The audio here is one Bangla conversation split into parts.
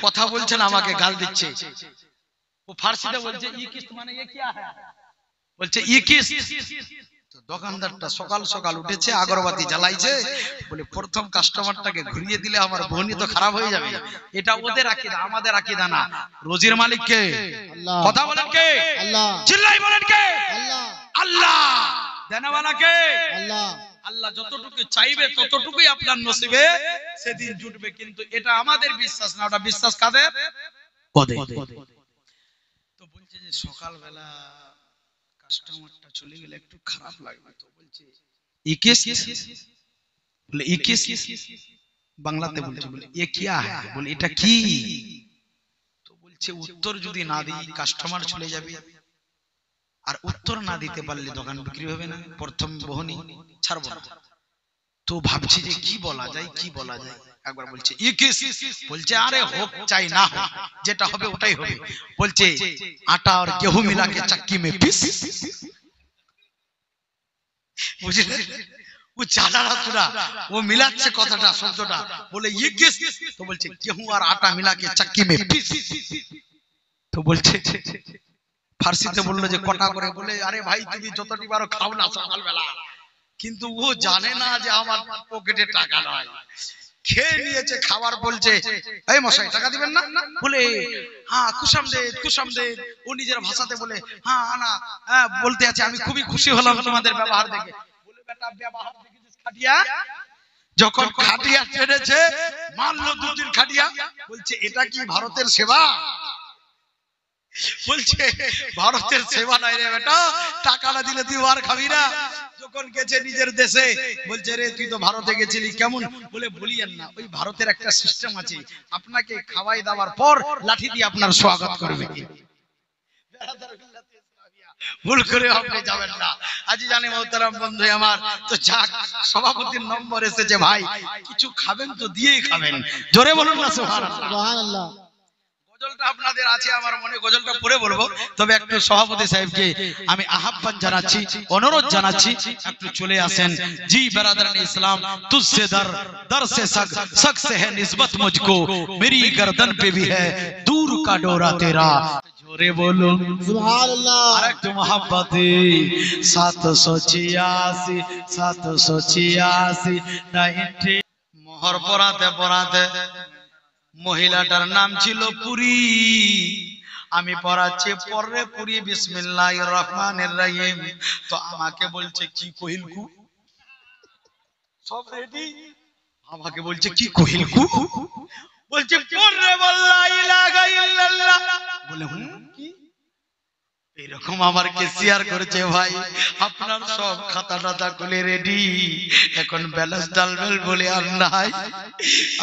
কথা বলছেন আমাকে গাল দিচ্ছে। ও ফার্সিতে বলছে ই কিস্ত মানে ये क्या है, বলছে ই কিস্ত। তো দোকানদারটা সকাল সকাল উঠেছে, আগরবাতি জ্বালাইছে, বলে প্রথম কাস্টমারটাকে ঘুরিয়ে দিলে আমার বহনি তো খারাপ হয়ে যাবে। এটা ওদের আকীদা, আমাদের আকীদা না। রোজির মালিক কে? আল্লাহ। কথা বলেন কে? আল্লাহ। চিল্লাই বলেন কে? আল্লাহ। আল্লাহ। দেনেওয়ালা কে? আল্লাহ। আল্লাহ যতটুকু চাইবে ততটুকুই আপনার নসিবে সেদিন জুটবে, কিন্তু এটা আমাদের বিশ্বাস না, ওটা বিশ্বাস কাদের? ওদের। তো বলছে যে সকালবেলা কাস্টমারটা চলে গেলে একটু খারাপ লাগবে, তো বলছে ये किस, बोले ये किस, বাংলাতে বলছে, বলে ये क्या है, বলে এটা কি। তো বলছে উত্তর যদি না দিই কাস্টমার চলে যাবে, আর উত্তর না দিতে পারলে দোকান বিক্রি হবে না, প্রথম বহনি ছাড়বো না। তো ভাবছি যে কি বলা যায়, কি বলা যায়। একবার বলছে ये किस, বলছে আরে হোক চাই না হোক, যেটা হবে ওটাই হবে। বলছে আটা আর गेहूं मिला के चक्की में पीस, বুঝলেন? ও জানা না পুরা, ও মিলাচ্ছে কথাটা শব্দটা, বলে ये किस, তো বলছে गेहूं আর আটা मिला के चक्की में पीस। তো বলছে ফার্সিতে বললো যে কটা করে, বলে আরে ভাই তুমি যতটি পারো খাও না সকালবেলা, কিন্তু ও জানে না যে আমার পকেটে টাকা নাই। খেয়ে নিয়েছে, খাবার বলছে এই মশাই টাকা দিবেন না, বলে হ্যাঁ খুশামদেদ খুশামদেদ। ও নিজের ভাষাতে বলে হ্যাঁ আনা, হ্যাঁ বলতে আছে আমি খুবই খুশি হলাম তোমাদের ব্যবহার দেখে। বলে বেটা ব্যবহার দেখেছিস খাটিয়া, যখন খাটিয়া ছেড়েছে মারলো দুদিন খাটিয়া, বলছে এটা কি ভারতের সেবা? বলছে ভারতের সেবা নাই রে বেটা, টাকা না দিলে তুই আর খাবি না। যখন গেছে নিজের দেশে, বলছে রে তুই তো ভারতে গেছিলি কেমন, বলে বলিয়েন না, ওই ভারতের একটা সিস্টেম আছে, আপনাকে খাওয়াই দেওয়ার পর লাঠি দিয়ে আপনার স্বাগত করবে। ভুল করে আপনি যাবেন না। আজি জানি মোহতারাম বন্ধু আমার, তো যাক সভাপতির নম্বর এসেছে, ভাই কিছু খাবেন তো দিয়েই খাবেন, জোরে বলুন না সুবহানাল্লাহ। সুবহানাল্লাহ। গজলটা আপনাদের আছে আমার মনে, গজলটা পড়ে বলবো, তবে একটু সভাপতি সাহেবকে আমি আহ্বান জানাচ্ছি, অনুরোধ জানাচ্ছি একটু চলে আসেন। জি বেরাদারান ইসলাম, তুঝসে দর সে সক সে है निस्बत मुझको, मेरी गर्दन पे भी है दूर का डोरा तेरा। জোরে বলুন সুবহানাল্লাহ। আর একটু মহব্বতে 786 786 90। মোহর পরাতে পরাতে মহিলাটার নাম ছিল পুরি। আমি পড়াচ্ছি পরে পুরি বিসমিল্লাহির রহমানির রহিম। তো আমাকে বলছে কি কহিলকু, সব রেডি, আমাকে বলছে কি কহিলকু, বলছে পরে বল্লা ইলাহা ইল্লাল্লাহ, বলে কি এরকম আমার কে শেয়ার করেছে ভাই। আপনার সব খাতা টাতা খুলে রেডি, এখন ব্যালেন্স ডালবেল বলে আর নাই।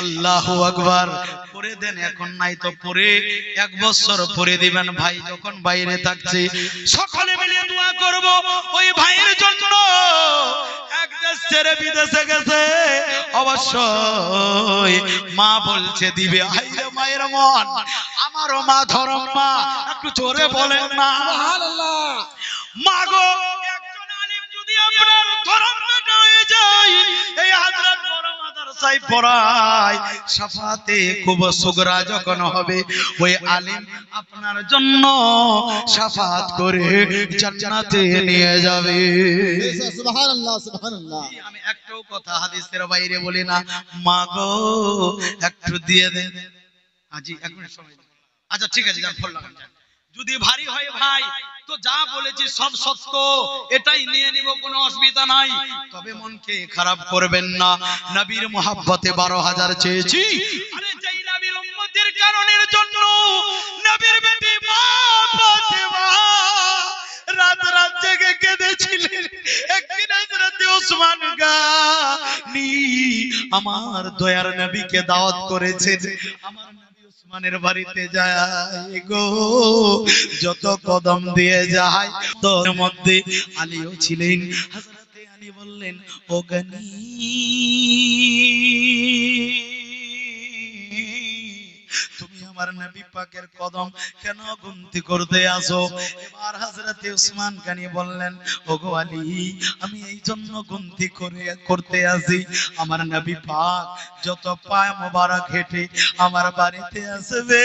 আল্লাহু আকবার, পরে দেন, এখন নাই তো পরে 1 বছর পরে দিবেন ভাই, যখন বাইরে থাকছে সকলে মিলে দোয়া করব ওই ভাইয়ের জন্য। এক দেশ ছেড়ে বিদেশে গেছে, অবশ্যই মা বলছে দিবে। আইরে মায়ের মন, আমারও মা ধরম মা, একটু জোরে বলেন না সুবহানাল্লাহ। মা গো একজন আলেম যদি আপনার ধর্মটা হয়ে যায়, এই হযরত বড় মাদ্রাসায় পড়ায়, শাফাতে খুব সুগরা যখন হবে, ওই আলেম আপনার জন্য শাফাত করে জান্নাতে নিয়ে যাবে। সুবহানাল্লাহ সুবহানাল্লাহ। আমি একটাও কথা হাদিসের বাইরে বলি না। মা গো একটু দিয়ে দেন। আজি এক মিনিট সময়। আচ্ছা ঠিক আছে, যান ফল লাগান। যদি ভারী হয় ভাই, তো যা বলেছি সব সত্য, এটাই নিয়ে নিব, কোনো অসুবিধা নাই। তবে মনকে খারাপ করবেন না, নবীর মহব্বতে 12,000 চেয়েছি। আরে যেই নবীর উম্মতের কারণের জন্য নবীর বেটি মা ফাতেমা রাত রাত জেগে কেঁদেছিলেন। একদিন হযরত ওসমান গানি আমার দয়ার নবীকে দাওয়াত করেছেন। আমার ওসমানের বাড়িতে যায় গো, যত কদম দিয়ে যায় তোর মধ্যে আলীও ছিলেন। হযরতে আলী বললেন, ও গনি তুমি আমার নবী পাকের কদম কেন গুনতি করতে আসো? এবার হযরতে উসমান গানি বললেন, ওগো আলী, আমি এই জন্য গুনতি করতে আসি, আমার নবী পাক যত পায় মোবারক হেঁটে আমার বাড়িতে আসবে,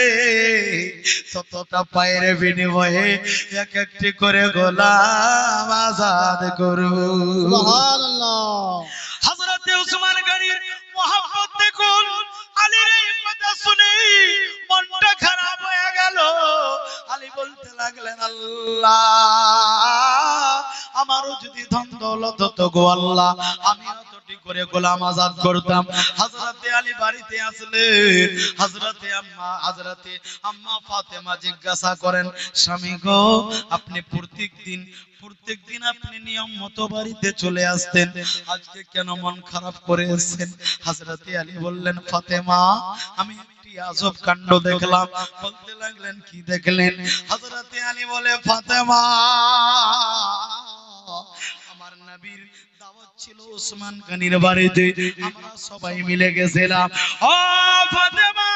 ততটা পায়ের বিনিময়ে এক একটি করে গোলাম আজাদ করব। সুবহানাল্লাহ। হযরতে উসমান গনির মোহাব্বত দেখুন, আলীর এই কথা শুনে মনটা খারাপ হয়ে গেল। আলী বলতে লাগলেন, আল্লাহ, আমারও যদি ধন দৌলত হতো গো আল্লাহ, আমি অতটি করে গোলাম আজাদ করতাম। হযরতে আলী বাড়িতে আসলেন, হযরতে আম্মা ফাতেমা জিজ্ঞাসা করেন, স্বামী গো, আপনি প্রত্যেকদিন আপনি নিয়ম মতো বাড়িতে চলে আসতেন, আজকে কেন মন খারাপ করে এসেছেন? হযরতে আলী বললেন, ফাতেমা, আমি একটি আজব কাণ্ড দেখলাম। বলতে লাগলেন, কি দেখলেন? হযরতে আলী বলে, ফাতেমা, আমার নবীর দাওয়াত ছিল উসমান গনির বাড়িতে, আমরা সবাই মিলে গেছিলাম। ও ফাতেমা,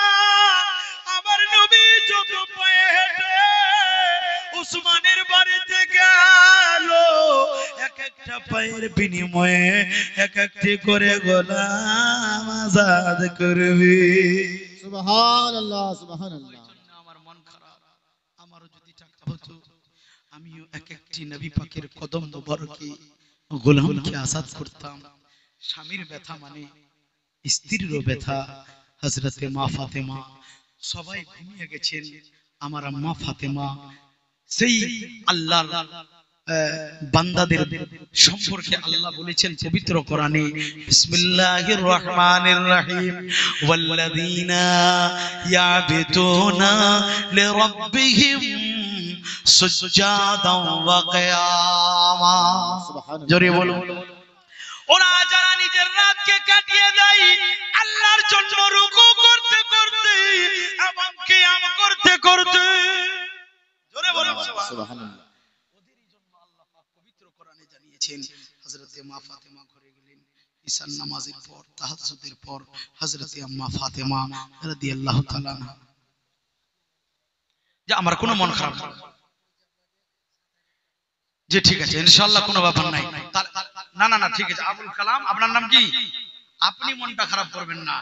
আমার নবী যত পায়ে হেঁটে উসমানের বাড়িতে গেল, এক একটা পায়ের বিনিময়ে এক একটি করে গোলাম আজাদ করবে। সুবহানাল্লাহ, সুবহানাল্লাহ। আমার মন খারাপ, আমারও যদি টাকা হতো, আমিও এক একটি নবী পাকের কদম মোবারকে গোলামকে আজাদ করতাম। স্বামীর ব্যথা মানে স্ত্রীরও ব্যথা। হযরতে মা ফাতেমা, সবাই ঘুমিয়ে গেছেন, আমার আম্মা ফাতেমা সেই আল্লাহর বান্দাদের সম্পর্কে আল্লাহ বলেছেন পবিত্র কোরআনে, বিসমিল্লাহির রহমানির রহিম, ওয়াল্লাযীনা ইয়াবিতুনা লিরাব্বিহিম সুজদান ওয়া কিয়ামা। জোরে বলুন, ওরা যারা নিজের রাতকে কাটিয়ে দেয় আল্লাহর জন্য রুকু করতে করতে এবং কিয়াম করতে করতে। জোরে বলুন সুবহানাল্লাহ। ওদেরই জন্য আল্লাহ পাক পবিত্র কোরআনে জানিয়েছেন, হযরতে মা ফাতেমা ঘরে গেলেন ঈশার নামাজের পর, তাহাজ্জুদের পর, হযরতে আম্মা ফাতেমা রাদিয়াল্লাহু তাআলা আনহা, যে আমার কোনো মন খারাপ না, যে ঠিক আছে ইনশাআল্লাহ কোনো ব্যাপার নাই, না না না ঠিক আছে, আবুল কালাম আপনার নাম কি? আপনি মনটা খারাপ করবেন না,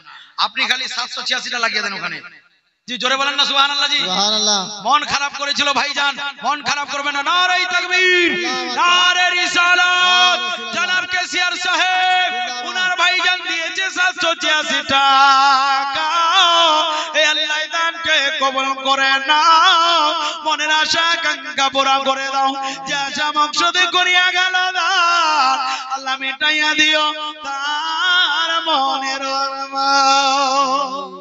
আপনি খালি 786টা লাগিয়ে দেন ওখানে। জি জোরে বলেন না সুবহানাল্লাহ। জি সুবহানাল্লাহ। মন খারাপ করেছিল ভাইজান, মন খারাপ করবেন না। নারে তাকবীর, নারে রিসালাত। জনাব কেসিয়ার সাহেব উনার ভাইজান দিয়েছে 786 টাকা। এই আল্লাহ দানকে কবুল করে নাও, মনের আশা আকাঙ্ক্ষা পুরা করে দাও, যে আশা মকসদে করিয়া গেল দান আল্লাহ মিটাইয়া দিও তার মনের আরমান।